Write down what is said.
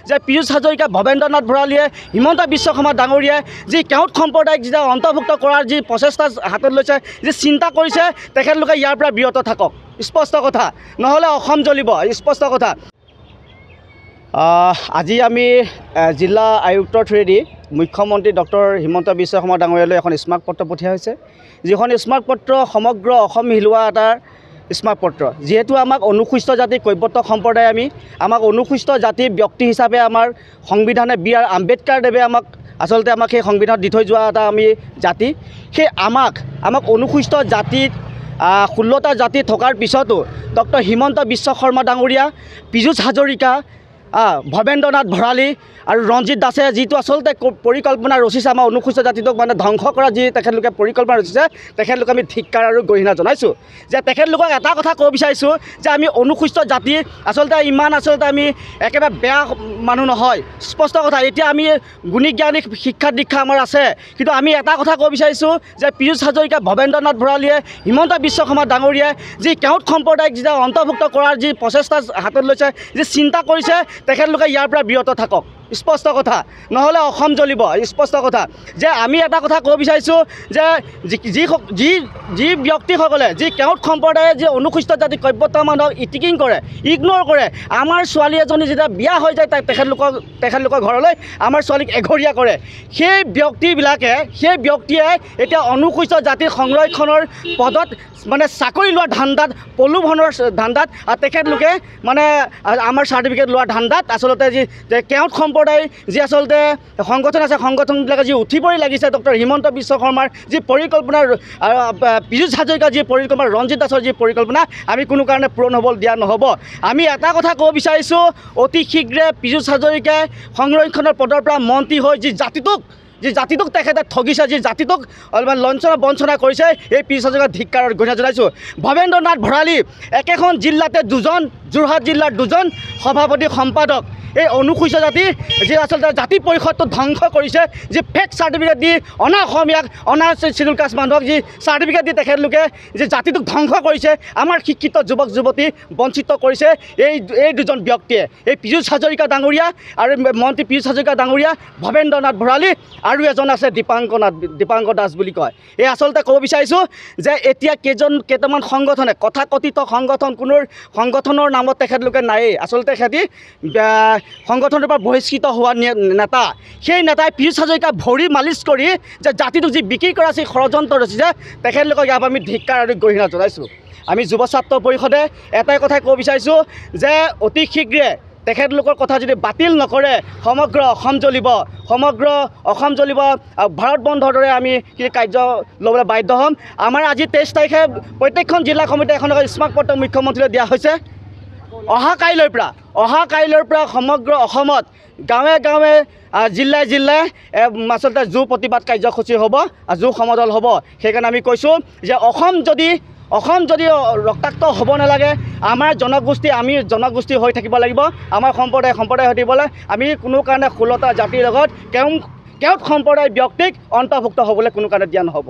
যে পীযুষ হাজৰিকা ভৱেন্দ্ৰনাথ ভৰালীয়ে হিমন্ত বিশ্ব শৰ্মা ডাঙৰীয়াই যি কেওট সম্প্ৰদায়ক যেতিয়া অন্তৰ্ভুক্ত কৰাৰ যি প্ৰচেষ্টা হাতত লৈছে যি চিন্তা কৰিছে তেখেতলোকে ইয়াৰ পৰা বিৰত থাকক স্পষ্ট কথা নহ'লে অসম জ্বলিব স্পষ্ট কথা আজি আমি জিলা আয়ুক্তৰ থ্ৰুৱেদি মুখ্যমন্ত্ৰী ডক্টৰ হিমন্ত বিশ্ব শৰ্মা ডাঙৰীয়ালৈ এখন স্মাৰক পত্ৰ পঠিওৱা হৈছে যিখন স্মাৰক পত্ৰ সমগ্ৰ অসম হিলোৱা এটা স্মাৰক পত্ৰ যেহেতু আমাক অনুসূচিত জাতি কৈৱৰ্ত সম্প্ৰদায় আমাক অনুসূচিত জাতি ব্যক্তি হিচাপে আমাৰ সংবিধানে বি.আৰ. আম্বেদকাৰদেৱে আমাক সেই সংবিধানত দি থৈ যোৱা এটা আমি জাতি সেই আমাক অনুসূচিত জাতিত 16টা জাতি থকাৰ পিছতো ডক্টৰ হিমন্ত বিশ্ব শৰ্মা ডাঙৰীয়া পীযুষ হাজৰিকা ভৱেন্দ্ৰনাথ ভৰালী আৰু ৰঞ্জিত দাসে যিটো আচলতে পৰিকল্পনা ৰচিছে আমাৰ অনুসূচিত জাতিটোক মানে ধ্বংস কৰা যি তেখেতলোকে পৰিকল্পনা ৰচিছে তেখেতলোকে আমি ধিক্কাৰ আৰু গৰিহণা জনাইছোঁ যে তেখেতলোকক এটা কথা ক'ব বিচাৰিছোঁ যে আমি অনুসূচিত জাতি আচলতে ইমান আমি একেবাৰে বেয়া মানুহ নহয় স্পষ্ট কথা এতিয়া আমি গুণী জ্ঞানী শিক্ষা দীক্ষা আমাৰ আছে কিন্তু আমি এটা কথা ক'ব বিচাৰিছোঁ যে পীযুষ হাজৰিকা ভৱেন্দ্ৰনাথ ভৰালীয়ে হিমন্ত বিশ্ব শৰ্মা ডাঙৰীয়াই যি কেওট সম্প্ৰদায়ক যেতিয়া অন্তৰ্ভুক্ত কৰাৰ যি প্ৰচেষ্টা হাতত লৈছে যি চিন্তা কৰিছে তেখেতলোকে ইয়াৰ পৰা বিৰত থাকক স্পষ্ট কথা নহ'লে অসম জ্বলিব স্পষ্ট কথা যে আমি এটা কথা ক'ব বিচাৰিছোঁ যে যি ব্যক্তিসকলে যি কেওট সম্প্ৰদায়ে যি অনুসূচিত জাতি কৈৱৰ্ত মানুহক ইটিকিং কৰে ইগন'ৰ কৰে আমাৰ ছোৱালী এজনী যেতিয়া বিয়া হৈ যায় তেখেতলোকৰ ঘৰলৈ আমাৰ ছোৱালীক এঘৰীয়া কৰে সেই ব্যক্তিয়ে এতিয়া অনুসূচিত জাতিৰ সংৰক্ষণৰ পদত মানে চাকৰি লোৱা ধান্দাত প্ৰলোভনৰ ধান্দাত আৰু তেখেতলোকে মানে আমাৰ চাৰ্টিফিকেট লোৱা ধান্দাত আচলতে যি কেওট সম্প্ৰদায় যি আচলতে সংগঠন আছে সংগঠনবিলাকে যি উঠি পৰি লাগিছে ডক্টৰ হিমন্ত বিশ্ব শৰ্মাৰ যি পৰিকল্পনা পীযুষ হাজৰিকাৰ যি পৰিকল্পনা ৰঞ্জিত দাসৰ যি পৰিকল্পনা আমি কোনো কাৰণে পূৰণ হ'ব দিয়া নহ'ব আমি এটা কথা ক'ব বিচাৰিছোঁ অতি শীঘ্ৰে পীযুষ হাজৰিকাই সংৰক্ষণৰ পদৰ পৰা মন্ত্ৰী হৈ যি জাতিটোক তেখেতে ঠগিছে যি জাতিটোক লঞ্চনা বঞ্চনা কৰিছে এই পীযুষ হাজৰিকাৰ ধিক্কাৰৰ গৰিহণা জনাইছোঁ ভৱেন্দ্ৰনাথ ভৰালী একেখন জিলাতে দুজন যোৰহাট জিলাৰ দুজন সভাপতি সম্পাদক এই অনুসূচিত জাতি যি আচলতে জাতি পৰিষদটো ধ্বংস কৰিছে যি ফেক চাৰ্টিফিকেট দি অনা অসমীয়াক অনা চিডুল কাষ্ট মানুহক যি চাৰ্টিফিকেট দি তেখেতলোকে যি জাতিটোক ধ্বংস কৰিছে আমাৰ শিক্ষিত যুৱক যুৱতী বঞ্চিত কৰিছে এই দুজন ব্যক্তিয়ে এই পীযুষ হাজৰিকা ডাঙৰীয়া আৰু মন্ত্ৰী পীযুষ হাজৰিকা ডাঙৰীয়া ভৱেন্দ্ৰনাথ ভৰালী আৰু এজন আছে দীপাংকৰ দাস বুলি কয় এই আচলতে ক'ব বিচাৰিছোঁ যে এতিয়া কেইটামান সংগঠনে কথাকথিত সংগঠন কোনো সংগঠনৰ নামত তেখেতলোকে নায়েই আচলতে তেখেতে সংগঠনৰ পৰা বহিষ্কৃত হোৱা নেতা সেই নেতাই পীযুষ হাজৰিকা ভৰি মালিচ কৰি যে জাতিটোক যি বিক্ৰী কৰা যি ষড়যন্ত্ৰ ৰচিছে তেখেতলোকক ইয়াৰ পৰা আমি ধিক্কাৰ আৰু গৰিহণা জনাইছোঁ আমি যুৱ ছাত্ৰ পৰিষদে এটাই কথাই ক'ব বিচাৰিছোঁ যে অতি শীঘ্ৰে তেখেতলোকৰ কথা যদি বাতিল নকৰে সমগ্ৰ অসম জ্বলিব ভাৰত বন্ধৰ দৰে আমি কাৰ্য ল'বলৈ বাধ্য হ'ম আমাৰ আজি 23 তাৰিখে প্ৰত্যেকখন জিলা সমিতিয়ে এখন স্মাৰক পত্ৰ মুখ্যমন্ত্ৰীলৈ দিয়া হৈছে অহা কাইলৈৰ পৰা সমগ্ৰ অসমত গাঁৱে জিল্লাই আচলতে জু প্ৰতিবাদ কাৰ্যসূচী হ'ব জু সমদল হ'ব সেইকাৰণে আমি কৈছোঁ যে অসম যদি ৰক্তাক্ত হ'ব নালাগে আমাৰ জনগোষ্ঠী হৈ থাকিব লাগিব আমাৰ সম্প্ৰদায় হৈ থাকিবলৈ আমি কোনো কাৰণে 16টা জাতিৰ লগত কেওট সম্প্ৰদায় ব্যক্তিক অন্তৰ্ভুক্ত হ'বলৈ কোনো কাৰণে দিয়া নহ'ব